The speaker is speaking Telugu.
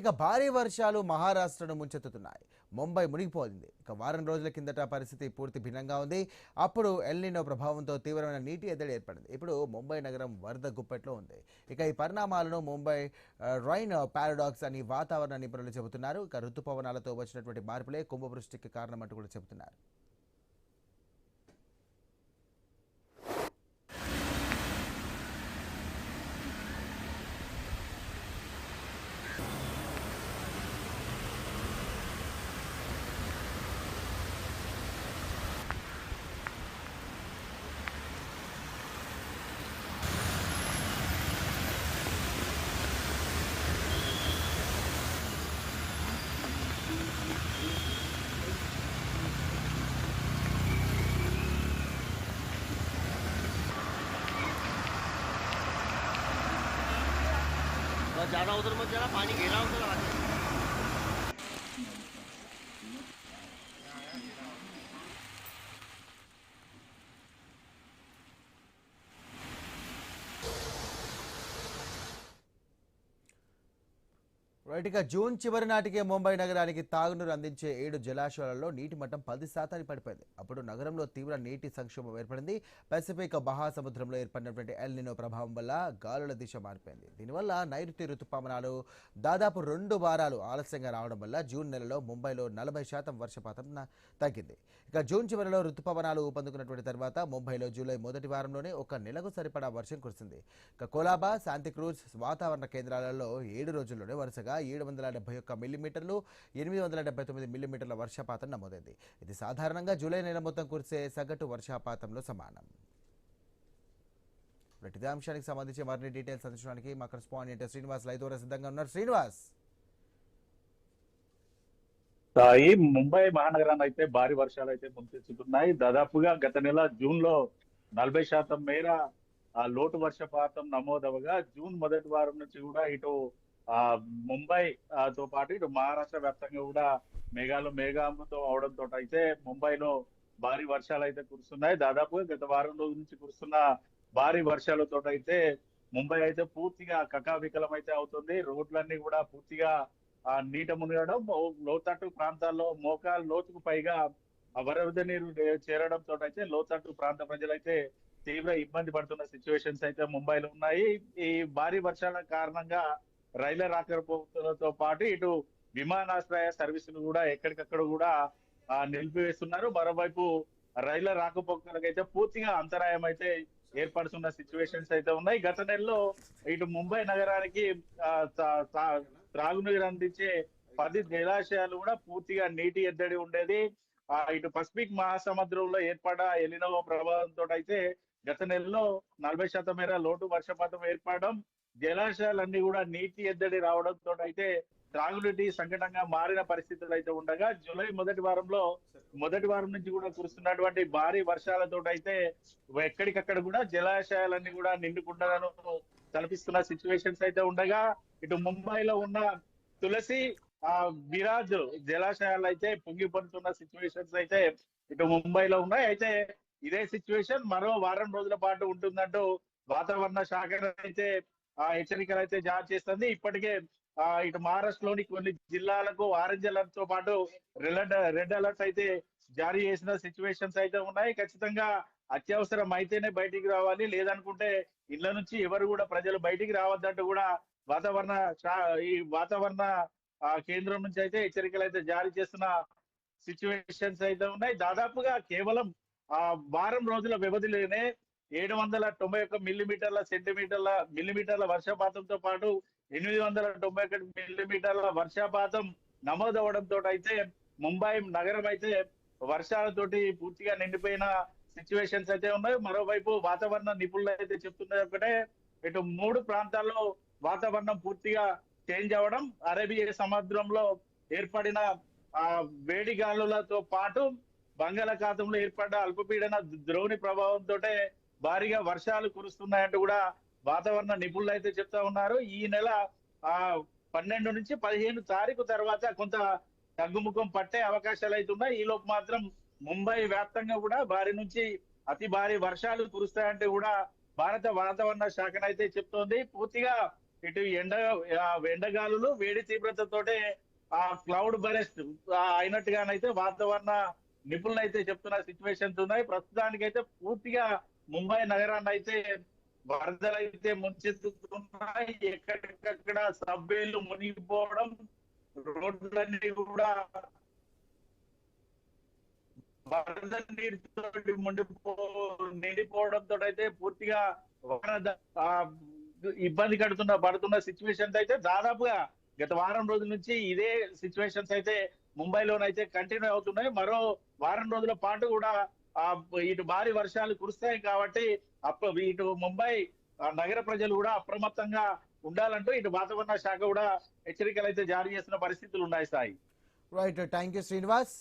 ఇక భారీ వర్షాలు మహారాష్ట్రను ముంచెత్తుతున్నాయి. ముంబై మునిగిపోయింది. ఇక వారం రోజుల కిందట పరిస్థితి పూర్తి భిన్నంగా ఉంది. అప్పుడు ఎల్నినో ప్రభావంతో తీవ్రమైన నీటి ఎద్దడి ఏర్పడింది. ఇప్పుడు ముంబై నగరం వరద గుప్పెట్లో ఉంది. ఇక ఈ పరిణామాలను ముంబై రైన్ పారాడాక్స్ అని వాతావరణ నిపుణులు చెబుతున్నారు. ఇక ఋతుపవనాలతో వచ్చినటువంటి మార్పులే కుంభవృష్టికి కారణమంటూ కూడా చెబుతున్నారు. ज़्यादा उधर मत जाना, पानी घेरा उधर आगे। ఇక జూన్ చివరి నాటికే ముంబై నగరానికి తాగునీరు అందించే 7 జలాశయాలలో నీటి మట్టం 10% పడిపోయింది. అప్పుడు నగరంలో తీవ్ర నీటి సంక్షోభం ఏర్పడింది. పసిఫిక్ మహాసముద్రంలో ఏర్పడినటువంటి ఎల్నినో ప్రభావం వల్ల గాలుల దిశ మారిపోయింది. దీనివల్ల నైరుతి ఋతుపవనాలు దాదాపు 2 వారాలు ఆలస్యంగా రావడం వల్ల జూన్ నెలలో ముంబైలో 40% వర్షపాతం తగ్గింది. ఇక జూన్ చివరిలో ఋతుపవనాలు ఊపందుకున్నటువంటి తర్వాత ముంబైలో జూలై మొదటి వారంలోనే ఒక నెలకు సరిపడా వర్షం కురిసింది. ఇక కోలాబా, శాంతిక్రూజ్ వాతావరణ కేంద్రాలలో 7 రోజుల్లోనే వరుసగా 771 మిల్లీమీటర్లు, 879 మిల్లీమీటర్ల వర్షపాతం నమోదైంది. ఇది సాధారణంగా జూలై నెల మొత్తం కురిసే సగటు వర్షపాతంలో సమానం. ఇదే అంశానికి సంబంధించి మరిన్ని డీటెయిల్స్ అందించడానికి మా కరెస్పాండెంట్ శ్రీనివాస్ లైవ్ ద్వారా సిద్ధంగా ఉన్నారు. శ్రీనివాస్, ఈ ముంబై మహానగరాన్ని అయితే భారీ వర్షాలు అయితే ముంచెత్తుతున్నాయి. దాదాపుగా గత నెల జూన్ లో 40% మేర లోటు వర్షపాతం నమోదవగా జూన్ మొదటి వారం నుంచి కూడా ఇటు ముంబై తో పాటు ఇటు మహారాష్ట్ర వ్యాప్తంగా కూడా మేఘాలతో అవడంతో అయితే ముంబైలో భారీ వర్షాలు అయితే కురుస్తున్నాయి. దాదాపుగా గత వారం రోజుల నుంచి కురుస్తున్న భారీ వర్షాలతో అయితే ముంబై అయితే పూర్తిగా కకావికలం అయితే అవుతుంది. రోడ్లన్నీ కూడా పూర్తిగా నీట మునగడం, లోతట్టు ప్రాంతాల్లో మోకాలు లోతుకు పైగా వరద నీరు చేరడంతో అయితే లోతట్టు ప్రాంత ప్రజలైతే తీవ్ర ఇబ్బంది పడుతున్న సిచ్యువేషన్స్ అయితే ముంబైలో ఉన్నాయి. ఈ భారీ వర్షాల కారణంగా రైళ్ల రాకపోకలతో పాటు ఇటు విమానాశ్రయ సర్వీసులు కూడా ఎక్కడికక్కడ కూడా నిలిపివేస్తున్నారు. మరోవైపు రైళ్ల రాకపోకలకైతే పూర్తిగా అంతరాయం అయితే ఏర్పడుతున్న సిచ్యువేషన్స్ అయితే ఉన్నాయి. గత నెలలో ఇటు ముంబై నగరానికి త్రాగునీరు అందించే 10 జలాశయాలు కూడా పూర్తిగా నీటి ఎద్దడి ఉండేది. ఇటు పసిఫిక్ మహాసముద్రంలో ఏర్పడ్డ ఎలినో ప్రభావంతో అయితే గత నెలలో 40% మేర లోటు వర్షపాతం ఏర్పడడం, జలాశయాలన్నీ కూడా నీటి ఎద్దడి రావడంతో అయితే త్రాగునీటి సంకటంగా మారిన పరిస్థితులు అయితే ఉండగా జూలై మొదటి వారం నుంచి కూడా కురుస్తున్నటువంటి భారీ వర్షాలతో అయితే ఎక్కడికక్కడ కూడా జలాశయాలన్నీ కూడా నిండుకుండలను కల్పిస్తున్న సిచ్యువేషన్స్ అయితే ఉండగా ఇటు ముంబైలో ఉన్న తులసి విరాజ్ జలాశయాలు అయితే పొంగిపడుతున్న సిచ్యువేషన్స్ అయితే ఇటు ముంబైలో ఉన్నాయి. అయితే ఇదే సిచ్యువేషన్ మరో వారం రోజుల పాటు ఉంటుందంటూ వాతావరణ శాఖ అయితే హెచ్చరికలు అయితే జారీ చేస్తుంది. ఇప్పటికే ఇటు మహారాష్ట్రలోని కొన్ని జిల్లాలకు ఆరెంజ్ అలర్ట్ తో పాటు రెడ్ అలర్ట్ అయితే జారీ చేసిన సిచ్యువేషన్స్ అయితే ఉన్నాయి. ఖచ్చితంగా అత్యవసరం అయితేనే బయటికి రావాలి, లేదనుకుంటే ఇళ్ల నుంచి ఎవరు కూడా ప్రజలు బయటికి రావద్దంటూ కూడా వాతావరణ కేంద్రం నుంచి అయితే హెచ్చరికలు అయితే జారీ చేస్తున్న సిచ్యువేషన్స్ అయితే ఉన్నాయి. దాదాపుగా కేవలం వారం రోజుల వ్యవధిలోనే 791 మిల్లీమీటర్ల వర్షపాతంతో పాటు 891 మిల్లీమీటర్ల వర్షపాతం నమోదవడంతో అయితే ముంబై నగరం అయితే వర్షాలతోటి పూర్తిగా నిండిపోయిన సిచ్యువేషన్స్ అయితే ఉన్నాయి. మరోవైపు వాతావరణ నిపుణులు అయితే చెప్తున్నది ఒకటే, ఇటు 3 ప్రాంతాల్లో వాతావరణం పూర్తిగా చేంజ్ అవ్వడం, అరేబియా సముద్రంలో ఏర్పడిన వేడి గాలులతో పాటు బంగాళాఖాతంలో ఏర్పడ్డ అల్పపీడన ద్రోణి ప్రభావంతో భారీగా వర్షాలు కురుస్తున్నాయంటూ కూడా వాతావరణ నిపుణులు అయితే చెప్తా ఉన్నారు. ఈ నెల 12 నుంచి 15 తారీఖు తర్వాత కొంత తగ్గుముఖం పట్టే అవకాశాలు అయితే ఉన్నాయి. ఈలోపు మాత్రం ముంబై వ్యాప్తంగా కూడా భారీ నుంచి అతి భారీ వర్షాలు కురుస్తాయంటే కూడా భారత వాతావరణ శాఖనైతే చెప్తోంది. పూర్తిగా ఇటు ఎండగాలులు వేడి తీవ్రతతోటే ఆ క్లౌడ్ బరెస్ట్ అయినట్టుగానైతే వాతావరణ నిపుణులు అయితే చెప్తున్న సిచ్యువేషన్స్ ఉన్నాయి. ప్రస్తుతానికైతే పూర్తిగా ముంబై నగరాన్ని అయితే వరదలు అయితే ముంచెత్తుతున్నాయి. ఎక్కడికక్కడ సబ్వేలు మునిగిపోవడం, రోడ్లన్నీ కూడా వరద నీటితో నిండిపోవడంతో అయితే పూర్తిగా ఇబ్బంది పడుతున్న సిచ్యువేషన్స్ అయితే దాదాపుగా గత వారం రోజుల నుంచి ఇదే సిచ్యువేషన్స్ అయితే ముంబైలోనైతే కంటిన్యూ అవుతున్నాయి. మరో వారం రోజుల పాటు కూడా ఇటు భారీ వర్షాలు కురుస్తాయి కాబట్టి ఇటు ముంబై నగర ప్రజలు కూడా అప్రమత్తంగా ఉండాలంటూ ఇటు వాతావరణ శాఖ కూడా హెచ్చరికలు అయితే జారీ చేస్తున్న పరిస్థితులు ఉన్నాయి Sai. Right, thank you Srinivas.